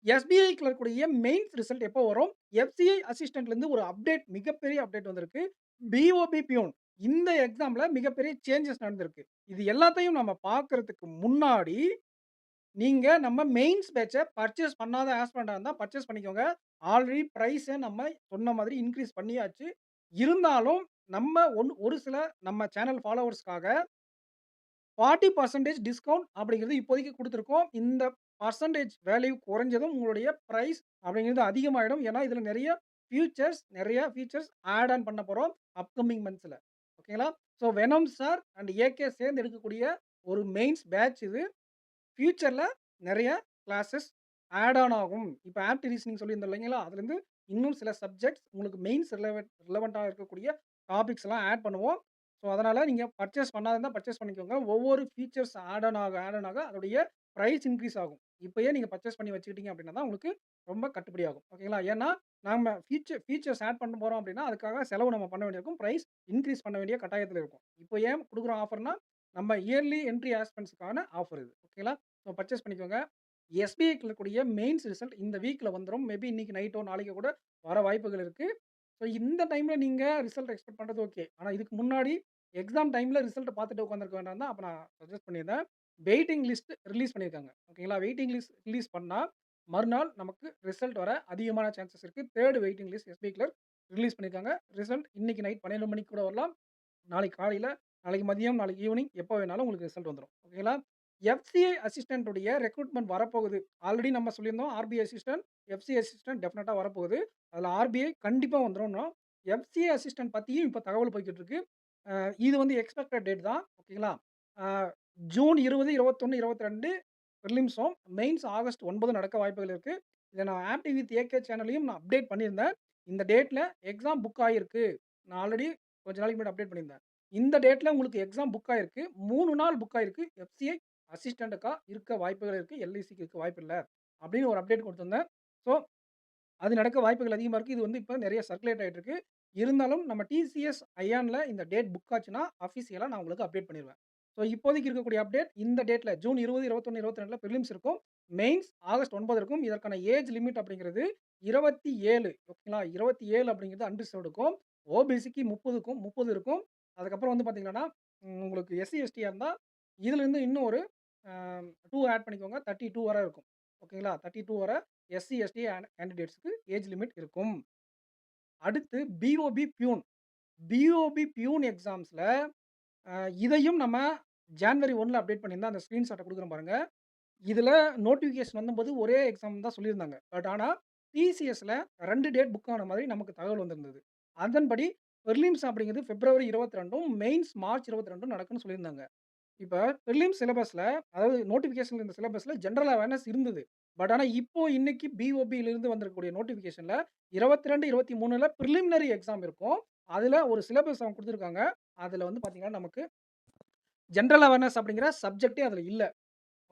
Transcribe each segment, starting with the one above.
எஸ்பிஐக்குள்ள இருக்கக்கூடிய mains result எப்போ வரும்? எஃப்சிஐ அசிஸ்டன்ட்லேருந்து ஒரு அப்டேட் மிகப்பெரிய அப்டேட் வந்திருக்கு. பிஓபி பியூன் இந்த எக்ஸாம்ல மிகப்பெரிய சேஞ்சஸ் நடந்திருக்கு. இது எல்லாத்தையும் நம்ம பார்க்கறதுக்கு முன்னாடி, நீங்க நம்ம மெயின்ஸ் பேட்ச்ச பர்ச்சேஸ் பண்ணாத ஆஸ்பிரண்டா இருந்தா பர்ச்சேஸ் பண்ணிக்கோங்க. ஆல்ரெடி பிரைஸ நம்ம சொன்ன மாதிரி இன்கிரீஸ் பண்ணியாச்சு. இருந்தாலும் நம்ம ஒரு சில நம்ம சேனல் ஃபாலோவர்ஸ்க்காக 40% டிஸ்கவுண்ட் அப்படிங்கிறது இப்போதைக்கு குடுத்துருக்கோம். இந்த பெர்சன்டேஜ் வேல்யூ குறைஞ்சதும் உங்களுடைய பிரைஸ் அப்படிங்கிறது அதிகமாயிடும். ஏன்னா, இதுல நெறைய ஃபீச்சர்ஸ் ஆட் ஆன் பண்ண போறோம் அப்கமிங் மந்த்ஸ்ல. ஓகேங்களா? So venom sir and AK சேர்ந்து எடுக்கக்கூடிய ஒரு மெயின்ஸ் பேட்ச் இது. ஃபியூச்சர்ல நெறைய கிளாஸஸ் ஆட் ஆன் ஆகும். இப்ப ஆப்ட் ரீசனிங் சொல்லியிருந்தோம் இல்லைங்களா? அதுலருந்து இன்னும் சில சப்ஜெக்ட்ஸ் உங்களுக்கு மெயின்ஸ் ரிலவென்ட்டா இருக்கக்கூடிய டாபிக்ஸ்லாம் ஆட் பண்ணுவோம். ஸோ, அதனால நீங்க பர்ச்சேஸ் பண்ணாதா இருந்தா பர்ச்சேஸ் பண்ணிக்கோங்க. ஒவ்வொரு ஃபீச்சர்ஸ் ஆட் ஆன் ஆக அதோடைய பிரைஸ் இன்கிரீஸ் ஆகும். இப்பயே நீங்க பர்ச்சேஸ் பண்ணி வச்சுக்கிட்டீங்க அப்படின்னா தான் உங்களுக்கு ரொம்ப கட்டுப்படி ஆகும். ஓகேங்களா? ஏன்னா, நாம ஃபீச்சர்ஸ் ஆட் பண்ண போறோம் அப்படின்னா, அதுக்காக செலவு நம்ம பண்ண வேண்டியிருக்கும். பிரைஸ் இன்கிரீஸ் பண்ண வேண்டிய கட்டாயத்தில இருக்கும். இப்போ ஏன் குடுக்குறோம் ஆஃபர்னா, நம்ம இயர்லி என்ட்ரி ஆஸ்பிரண்ட்ஸ்க்கான ஆஃபர் இது. ஓகேங்களா? ஸோ பர்ச்சேஸ் பண்ணிக்கோங்க. எஸ்பிஐக்கு இருக்கக்கூடிய மெயின்ஸ் ரிசல்ட் இந்த வீக்ல வந்துரும். மேபி இன்னைக்கு நைட்டோ, நாளைக்கோ கூட வர வாய்ப்புகள் இருக்கு. ஸோ இந்த டைம்ல நீங்க ரிசல்ட் எக்ஸ்பெக்ட் பண்றது ஓகே. ஆனா இதுக்கு முன்னாடி எக்ஸாம் டைம்ல ரிசல்ட்ட பார்த்துட்டு உட்கார்ந்திருக்க வேண்டாம் தான் அப்ப நான் சஜெஸ்ட் பண்ணியிருந்தேன். வெயிட்டிங் லிஸ்ட் ரிலீஸ் பண்ணியிருக்காங்க. ஓகேங்களா? வெயிட்டிங் லிஸ்ட் ரிலீஸ் பண்ணா, மறுநாள் நமக்கு ரிசல்ட் வர அதிகமான சான்சஸ் இருக்கு. 3 waiting list SBI clerk release பண்ணியிருக்காங்க. ரிசல்ட் இன்னைக்கு நைட் 12 மணிக்கு கூட வரலாம். நாளைக்கு காலையில, நாளைக்கு மதியம், நாளைக்கு ஈவினிங் எப்ப வேணாலும் உங்களுக்கு ரிசல்ட் வந்துரும். ஓகேங்களா? எஃப்சிஐ அசிஸ்டன்ட் உடைய ரெக்ரூட்மென்ட் வரப்போகுது. ஆல்ரெடி நம்ம சொல்லியிருந்தோம். ஆர்பிஐ அசிஸ்டன்ட், எஃப்சிஐ அசிஸ்டன்ட் டெஃபினட்டா வரப்போகுது. அதுல ஆர்பிஐ கண்டிப்பா வந்துரும்ன்னோம். எஃப்சிஐ அசிஸ்டன்ட் பத்தியும் இப்ப தகவல் போய்க்கிட்டு இருக்கு. அ இது வந்து எக்ஸ்பெக்டட் டேட் தான். ஓகேங்களா? அ ஜூன் 20, 21, 22 பிரிலிம்ஸும், மெயின்ஸ் ஆகஸ்ட் 9 நடக்க வாய்ப்புகள் இருக்கு. இத நான் ஆப்டி வித் ஏகே சேனல்லயும் நான் அப்டேட் பண்ணியிருந்தேன். இந்த டேட்ல எக்ஸாம் புக் ஆயிருக்கு. நான் ஆல்ரெடி கொஞ்ச நாளைக்கு முன்னாடி அப்டேட் பண்ணியிருந்தேன். இந்த டேட்ல உங்களுக்கு எக்ஸாம் புக் ஆயிருக்கு. 3 நாள் புக் ஆயிருக்கு. எஃப்சிஐ அசிஸ்டன்ட்‌க்கா இருக்க வாய்ப்புகள் இருக்கு. எல்ஐசிக்கு இருக்க வாய்ப்பில்ல. அப்படின்னு ஒரு அப்டேட் குடுத்திருந்தேன். ஸோ அது நடக்க வாய்ப்புகள் அதிகமா இருக்கு. இது வந்து இப்ப நெறைய சர்க்குலேட் ஆயிட்டு இருக்கு. இருந்தாலும் நம்ம டிசிஎஸ் ஐயான்ல இந்த டேட் புக் ஆச்சுன்னா, அஃபிஷியலா நான் உங்களுக்கு அப்டேட் பண்ணிருவேன். ஸோ இப்போதைக்கு இருக்கக்கூடிய அப்டேட் இந்த டேட்ல ஜூன் 20, 21, 22ல பிரிலிம்ஸ் இருக்கும். மெயின்ஸ் ஆகஸ்ட் 9 இருக்கும். இதற்கான ஏஜ் லிமிட் அப்படிங்கிறது 27 ஓகேங்களா? 27 அப்படிங்கிறது அன்ரிசர்வ்டுக்கும், ஓபிசிக்கு 30 இருக்கும். அதுக்கப்புறம் வந்து பார்த்தீங்கன்னா, உங்களுக்கு எஸ்சி, எஸ்டியா இருந்தா இதிலிருந்து இன்னும் ஒரு அ 2 ஆட் பண்ணிக்கோங்க. 32 வர இருக்கும். ஓகேங்களா? 32 வர எஸ்சி, எஸ்டி கேண்டிடேட்ஸ்க்கு ஏஜ் லிமிட் இருக்கும். அடுத்து பிஓபி பியூன். பிஓபி பியூன் எக்ஸாம்ஸ்ல அ இதையும் நம்ம ஜான்வரி 1ல அப்டேட் பண்ணியிருந்தேன். அந்த ஸ்கிரீன்ஷாட்ட குடுக்குறேன் பாருங்க. இதுல நோட்டிஃபிகேஷன் வந்தம்போது ஒரே எக்ஸாம் தான் சொல்லியிருந்தாங்க. பட் ஆனா டிசிஎஸ்ல 2 டேட் புக் ஆன மாதிரி நமக்கு தகவல் வந்திருந்தது. அதன்படி பிரிலிம்ஸ் அப்படிங்கிறது பிப்ரவரி 22ம், மெயின்ஸ் மார்ச் 22ம் நடக்கும்னு சொல்லியிருந்தாங்க. இப்ப பிரிலிம்ஸ் சிலபஸ்ல அதாவது நோட்டிஃபிகேஷன்ல இருந்த சிலபஸ்ல ஜெனரல் அவேர்னஸ் இருந்தது. பட் ஆனா இப்போ இன்னைக்கு பிஓபிலிருந்து வந்திருக்கக்கூடிய நோட்டிஃபிகேஷன்ல 22, 23ல பிரிலிமினரி எக்ஸாம் இருக்கும். அதுல ஒரு சிலபஸ் அவங்க குடுத்திருக்காங்க. அதுல வந்து பார்த்தீங்கன்னா, நமக்கு ஜெனரல் அவேர்னஸ் அப்படிங்கிற சப்ஜெக்ட்டே அதுல இல்ல.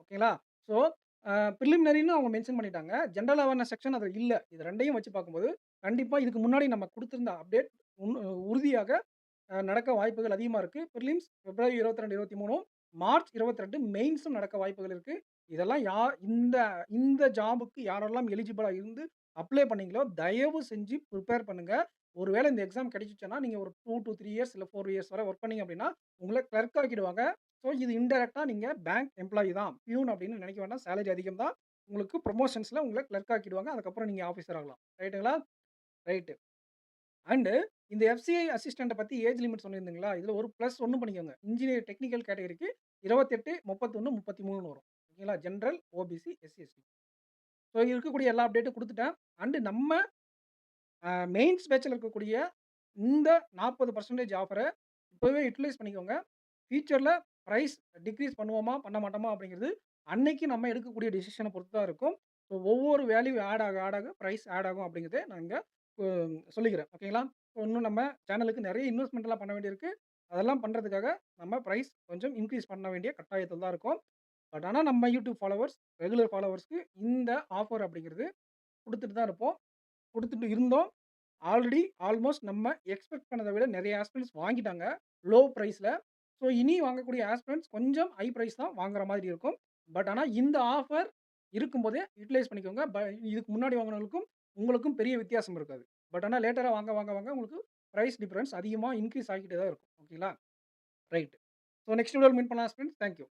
ஓகேங்களா? ஸோ பிரிலிமினரின்னு அவங்க மென்ஷன் பண்ணிட்டாங்க. ஜெனரல் அவேர்னஸ் செக்ஷன் அதுல இல்ல. இது 2யும் வச்சு பார்க்கும்போது, கண்டிப்பா இதுக்கு முன்னாடி நம்ம குடுத்திருந்த அப்டேட் உன் உறுதியாக நடக்க வாய்ப்புகள் அதிகமா இருக்கு. பிரிலிம்ஸ் பிப்ரவரி 22, 23ம், மார்ச் 22 மெயின்ஸும் நடக்க வாய்ப்புகள் இருக்கு. இதெல்லாம் இந்த இந்த ஜாப்‌க்கு யாரெல்லாம் எலிஜிபிளா இருந்து அப்ளை பண்ணீங்களோ, தயவு செஞ்சு பிரிப்பேர் பண்ணுங்க. ஒருவேளை இந்த எக்ஸாம் கிடைச்சுச்சுன்னா, நீங்க ஒரு 2 டூ 3 இயர்ஸ் இல்ல 4 இயர்ஸ் வரை வொர்க் பண்ணீங்க அப்படின்னா, உங்கள கிளர்க் ஆக்கிடுவாங்க. ஸோ இது இன்டைரக்ட்டா நீங்க பேங்க் எம்ப்ளாயி தான். பியூன் அப்படின்னு நினைக்க வேண்டாம். சேலரி அதிகம் தான். உங்களுக்கு புரமோஷன்ஸ்ல உங்கள கிளர்க் ஆக்கிடுவாங்க. அதுக்கப்புறம் நீங்க ஆஃபீசர் ஆகலாம். ரைட்டுங்களா? ரைட். அண்டு இந்த எஃப்சிஐ அசிஸ்டன்ட்ட பத்தி ஏஜ் லிமிட் சொல்லியிருந்தீங்களா? இதுல ஒரு பிளஸ் ஒண்ணு பண்ணிக்கோங்க. இன்ஜினியர் டெக்னிக்கல் கேட்டகரிக்கு 28, 31, 33ன்னு வரும். ஓகேங்களா? General, OBC, SC, ST. So இருக்கக்கூடிய எல்லா அப்டேட்டும் குடுத்துட்டேன். அண்டு நம்ம மெயின்ஸ் பேட்ச்ல இருக்கக்கூடிய இந்த 40% ஆஃபர இப்பவே யுட்டிலைஸ் பண்ணிக்கோங்க. ஃபியூச்சர்ல பிரைஸ் டிக்ரீஸ் பண்ணுவோமா, பண்ண மாட்டோமா அப்படிங்கிறது அன்னைக்கு நம்ம எடுக்கக்கூடிய டிசிஷன பொறுத்து தான் இருக்கும். ஸோ ஒவ்வொரு வேல்யூ ஆட் ஆக பிரைஸ் ஆட் ஆகும் அப்படிங்கிறத நான் இங்க அ சொல்லிக்கிறேன். ஓகேங்களா? இன்னும் நம்ம சேனலுக்கு நெறைய இன்வெஸ்ட்மென்ட்லாம் பண்ண வேண்டியிருக்கு. அதெல்லாம் பண்றதுக்காக நம்ம பிரைஸ் கொஞ்சம் இன்கிரீஸ் பண்ண வேண்டிய கட்டாயத்தில தான் இருக்கோம். பட் ஆனா நம்ம யூடியூப் ஃபாலோவர்ஸ், ரெகுலர் ஃபாலோவர்ஸ்க்கு இந்த ஆஃபர் அப்படிங்கிறது குடுத்துட்டு தான் இருப்போம். குடுத்துட்டு இருந்தோம். ஆல்ரெடி ஆல்மோஸ்ட் நம்ம எக்ஸ்பெக்ட் பண்ணத விட நெறைய ஆஸ்பிரண்ட்ஸ் வாங்கிட்டாங்க. லோ பிரைஸ்ல. ஸோ இனி வாங்கக்கூடிய ஆஸ்பிரண்ட்ஸ் கொஞ்சம் ஹை பிரைஸ் தான் வாங்குற மாதிரி இருக்கும். பட் ஆனா இந்த ஆஃபர் இருக்கும்போதே யுட்டிலைஸ் பண்ணிக்கோங்க. இதுக்கு முன்னாடி வாங்குனவங்களுக்கும், உங்களுக்கும் பெரிய வித்தியாசம் இருக்காது. பட் ஆனா லேட்டரா வாங்க உங்களுக்கு பிரைஸ் டிஃபரன்ஸ் அதிகமா இன்கிரீஸ் ஆகிக்கிட்டே தான் இருக்கும். ஓகேங்களா? ரைட். ஸோ நெக்ஸ்ட் வீடியோல மீட் பண்ணலாம் ஃபிரெண்ட்ஸ். Thank you.